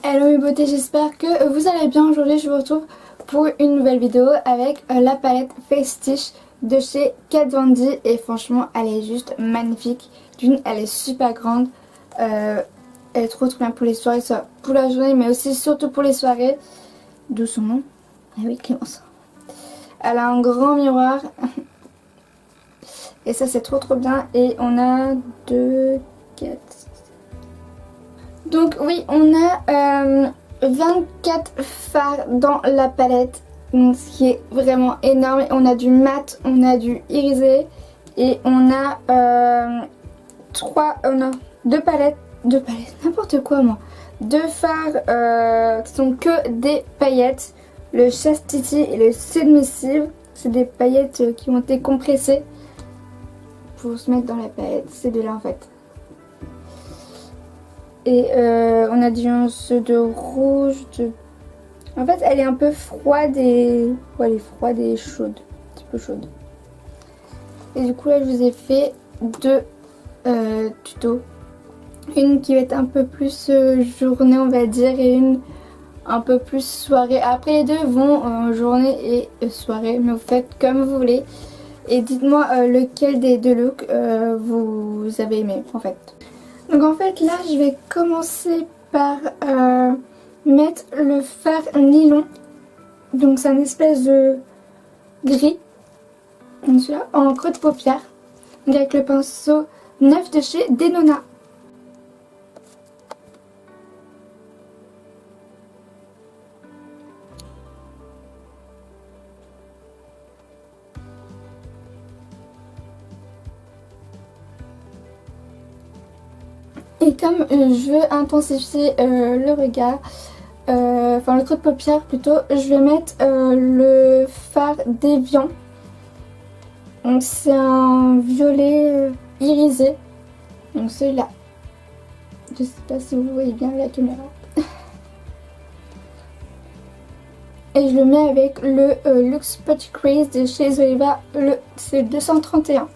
Hello mes beautés, j'espère que vous allez bien. Aujourd'hui je vous retrouve pour une nouvelle vidéo avec la palette Face Stitch de chez Kat Von D. Et franchement elle est juste magnifique. D'une, elle est super grande, elle est trop bien pour les soirées, soit pour la journée mais aussi surtout pour les soirées. D'où son nom. Ah oui, Clémence. Elle a un grand miroir et ça c'est trop bien. Et on a 2, 4... Donc oui, on a 24 fards dans la palette, donc ce qui est vraiment énorme. On a du mat, on a du irisé et on a deux palettes, n'importe quoi moi. Deux fards qui sont que des paillettes, le Chastity et le Submissive. C'est des paillettes qui ont été compressées pour se mettre dans la palette, c'est de là en fait. Et on a du nuance de rouge. En fait, elle est un peu froide et... Ouais, elle est froide et chaude. Un petit peu chaude. Et du coup, là, je vous ai fait deux tutos. Une qui va être un peu plus journée, on va dire, et une un peu plus soirée. Après, les deux vont journée et soirée, mais vous faites comme vous voulez. Et dites-moi lequel des deux looks vous avez aimé, en fait. Donc en fait là je vais commencer par mettre le fard nylon. Donc c'est un espèce de gris. Donc celui-là en creux de paupière. Donc avec le pinceau neuf de chez Denona. Et comme je veux intensifier le regard, enfin le creux de paupière plutôt, je vais mettre le fard déviant. Donc c'est un violet irisé. Donc celui-là. Je sais pas si vous voyez bien la caméra. Et je le mets avec le Luxe Putty Crease de chez Zoeva, c'est 231.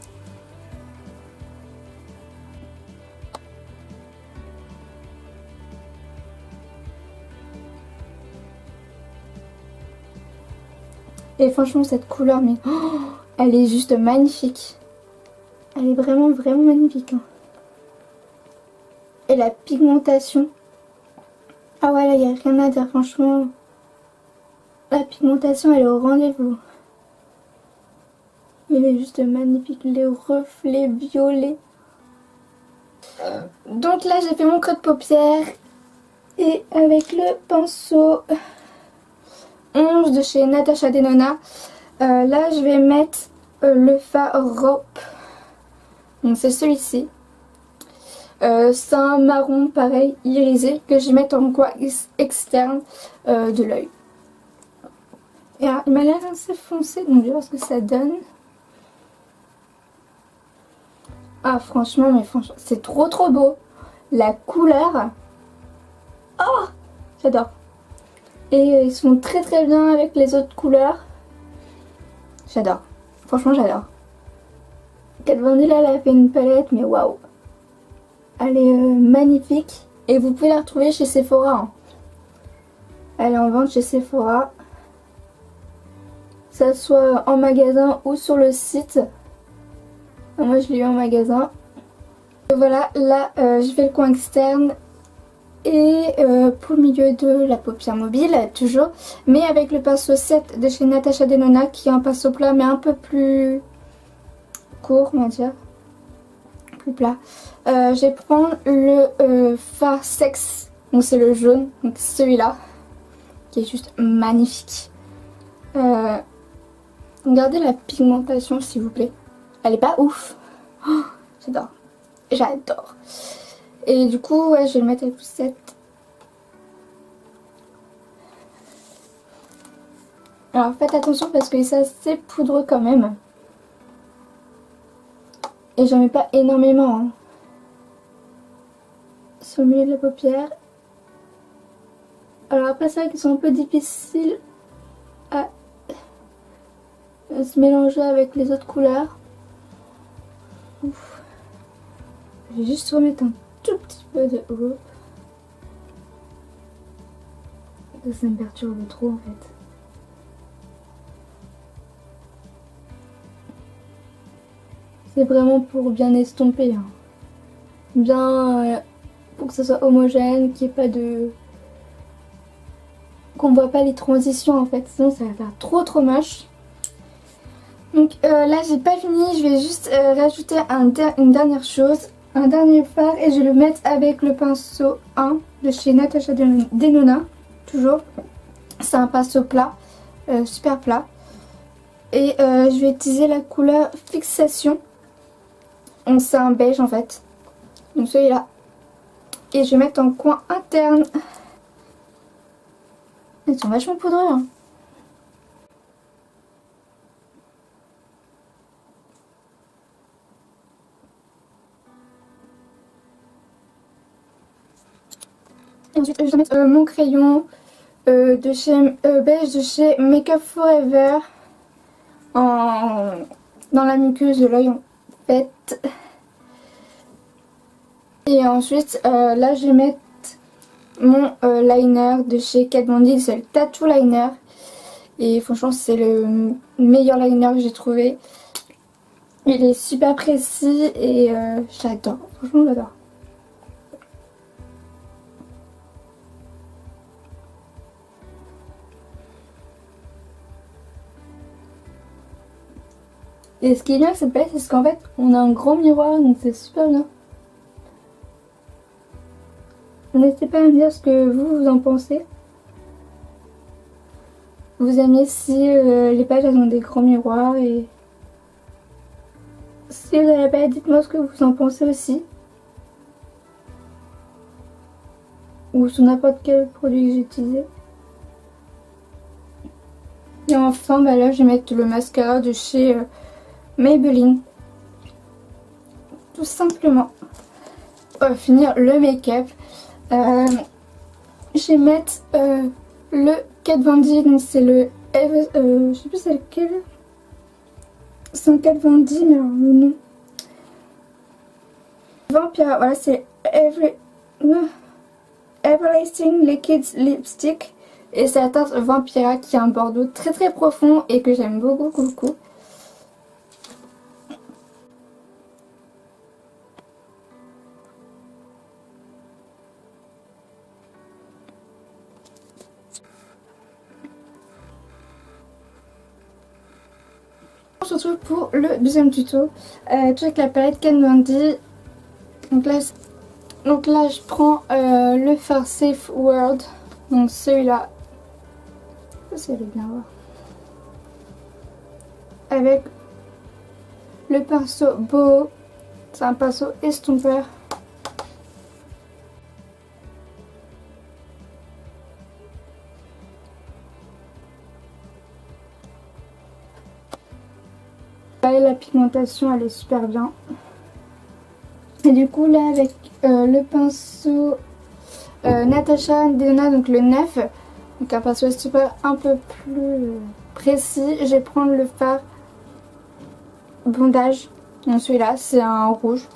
Et franchement cette couleur, mais oh, elle est juste magnifique. Elle est vraiment magnifique. Hein. Et la pigmentation. Ah ouais là il n'y a rien à dire franchement. La pigmentation elle est au rendez-vous. Elle est juste magnifique. Les reflets violets. Donc là j'ai fait mon creux de paupière. Et avec le pinceau 11 de chez Natasha Denona. Là je vais mettre le fard Rope. Donc c'est celui-ci. C'est un marron pareil irisé que je vais mettre en coin externe de l'œil. Et alors, il m'a l'air assez foncé donc je vais voir ce que ça donne. Ah franchement mais franchement c'est trop beau. La couleur. Oh j'adore. Et ils sont très bien avec les autres couleurs. J'adore. Franchement j'adore. Kat Von D là elle a fait une palette mais waouh. Elle est magnifique. Et vous pouvez la retrouver chez Sephora. Hein. Elle est en vente chez Sephora. Que ça soit en magasin ou sur le site. Moi je l'ai eu en magasin. Et voilà, là je fais le coin externe. Et pour le milieu de la paupière mobile, toujours. Mais avec le pinceau 7 de chez Natasha Denona, qui est un pinceau plat mais un peu plus court, on va dire. Plus plat. Je vais prendre le fard Sex. Donc c'est le jaune, donc celui-là. Qui est juste magnifique. Regardez la pigmentation s'il vous plaît. Elle est pas ouf. Oh, j'adore. J'adore. Et du coup, ouais, je vais le mettre avec le 7. Alors faites attention parce que ça c'est poudreux quand même. Et j'en mets pas énormément. Hein. Sur le milieu de la paupière. Alors après c'est vrai qu'ils sont un peu difficiles à se mélanger avec les autres couleurs. Ouf. Je vais juste remettre un tout petit peu de rouge. Ça me perturbe trop en fait. C'est vraiment pour bien estomper, hein. Bien pour que ça soit homogène, qu'il n'y ait pas de... qu'on voit pas les transitions en fait, sinon ça va faire trop moche. Donc là j'ai pas fini, je vais juste rajouter une dernière chose, un dernier fard, et je vais le mettre avec le pinceau 1 de chez Natasha Denona, toujours. C'est un pinceau plat, super plat. Et je vais utiliser la couleur Fixation. Donc c'est un beige en fait, donc celui-là. Et je vais mettre en coin interne. Ils sont vachement poudreux, hein. Et ensuite je vais mettre mon crayon de chez beige de chez Make Up Forever dans la muqueuse de l'œil en fait. Et ensuite là je vais mettre mon liner de chez Kat Von D, c'est le Tattoo Liner. Et franchement c'est le meilleur liner que j'ai trouvé. Il est super précis et j'adore, franchement j'adore. Et ce qui est bien avec cette palette, c'est qu'en fait on a un grand miroir, donc c'est super bien. N'hésitez pas à me dire ce que vous en pensez. Vous aimez si les pages elles ont des grands miroirs, et si vous n'avez pas, dites-moi ce que vous en pensez aussi. Ou sur n'importe quel produit que j'ai utilisé. Et enfin bah là je vais mettre le mascara de chez Maybelline. Tout simplement. On va finir le make-up. Je vais mettre le Kat Von D, donc c'est le je sais plus c'est lequel. C'est un Kat Von D, mais alors le nom. Vampire, voilà, c'est Everlasting Liquid Lipstick. Et c'est la teinte Vampira qui est un bordeaux très profond et que j'aime beaucoup. On se retrouve pour le deuxième tuto, tout avec la palette Kat Von D. Donc là je prends le fard Safe World, donc celui-là, vous allez bien voir, avec le pinceau Boho, c'est un pinceau estompeur. Et la pigmentation elle est super bien. Et du coup là avec le pinceau Natasha Denona, donc le 9, donc un pinceau super un peu plus précis, je vais prendre le fard Bondage. Donc celui-là c'est un rouge.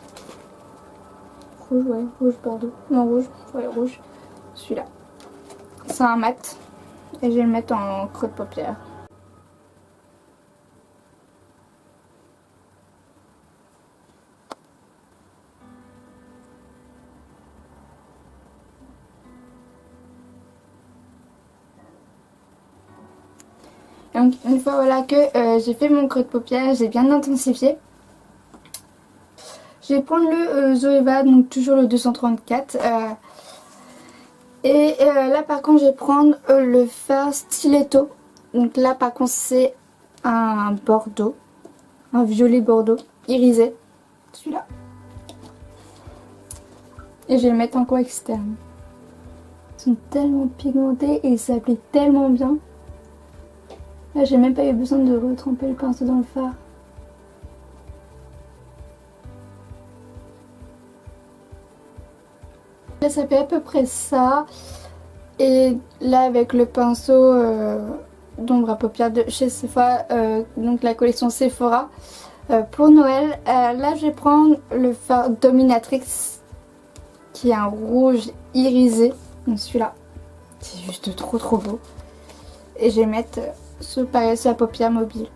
Rouge bordeaux. Non rouge, ouais rouge. Celui-là. C'est un mat. Et je vais le mettre en creux de paupière. Donc une fois voilà que j'ai fait mon creux de paupière, j'ai bien intensifié. Je vais prendre le Zoeva, donc toujours le 234. Et là par contre je vais prendre le fard Stiletto. Donc là par contre c'est un bordeaux, un violet bordeaux irisé. Celui-là. Et je vais le mettre en coin externe. Ils sont tellement pigmentés et ils s'appliquent tellement bien. Là j'ai même pas eu besoin de retremper le pinceau dans le fard. Là ça fait à peu près ça. Et là avec le pinceau d'ombre à paupières de chez Sephora, donc la collection Sephora pour Noël, là je vais prendre le fard Dominatrix qui est un rouge irisé, donc celui-là. C'est juste trop beau. Et je vais mettre ce pareil sur la paupière mobile.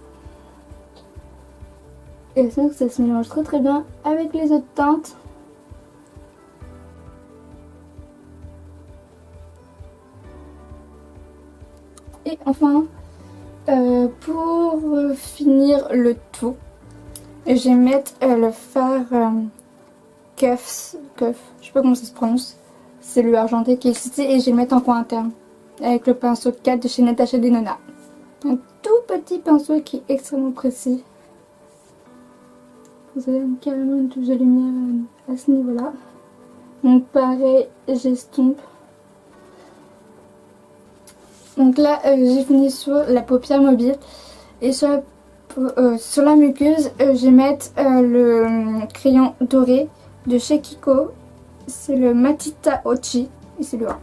Et donc ça se mélange très bien avec les autres teintes. Et enfin, pour finir le tout, je vais mettre le fard Cuff, je sais pas comment ça se prononce. C'est le argenté qui est ici et je vais le mettre en coin interne avec le pinceau 4 de chez Natasha Denona. Un tout petit pinceau qui est extrêmement précis. Vous avez carrément une touche de lumière à ce niveau-là. Donc pareil, j'estompe. Donc là, j'ai fini sur la paupière mobile. Et sur la muqueuse, je vais mettre le crayon doré de chez Kiko. C'est le Matita Ochi. Et c'est le 1.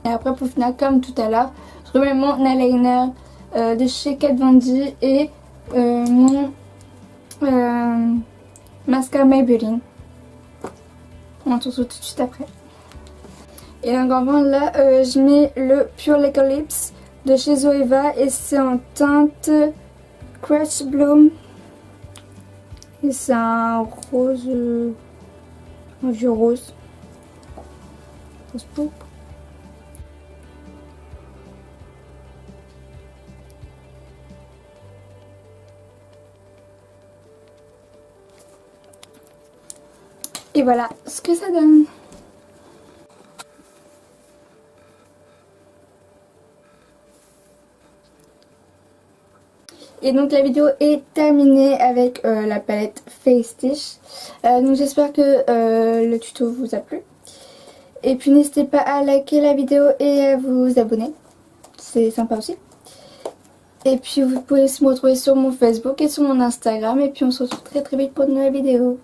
Et après, pour finir, comme tout à l'heure, je remets mon eyeliner de chez Kat Von D et mon mascara Maybelline. On se retrouve tout de suite après. Et donc enfin là, je mets le Pure Liquor Lips de chez Zoeva et c'est en teinte Crush Bloom. Et c'est un rose, un vieux rose. Rose pourpre. Et voilà ce que ça donne. Et donc la vidéo est terminée avec la palette Face Stitch. Donc j'espère que le tuto vous a plu. Et puis n'hésitez pas à liker la vidéo et à vous abonner. C'est sympa aussi. Et puis vous pouvez aussi me retrouver sur mon Facebook et sur mon Instagram. Et puis on se retrouve très vite pour de nouvelles vidéos.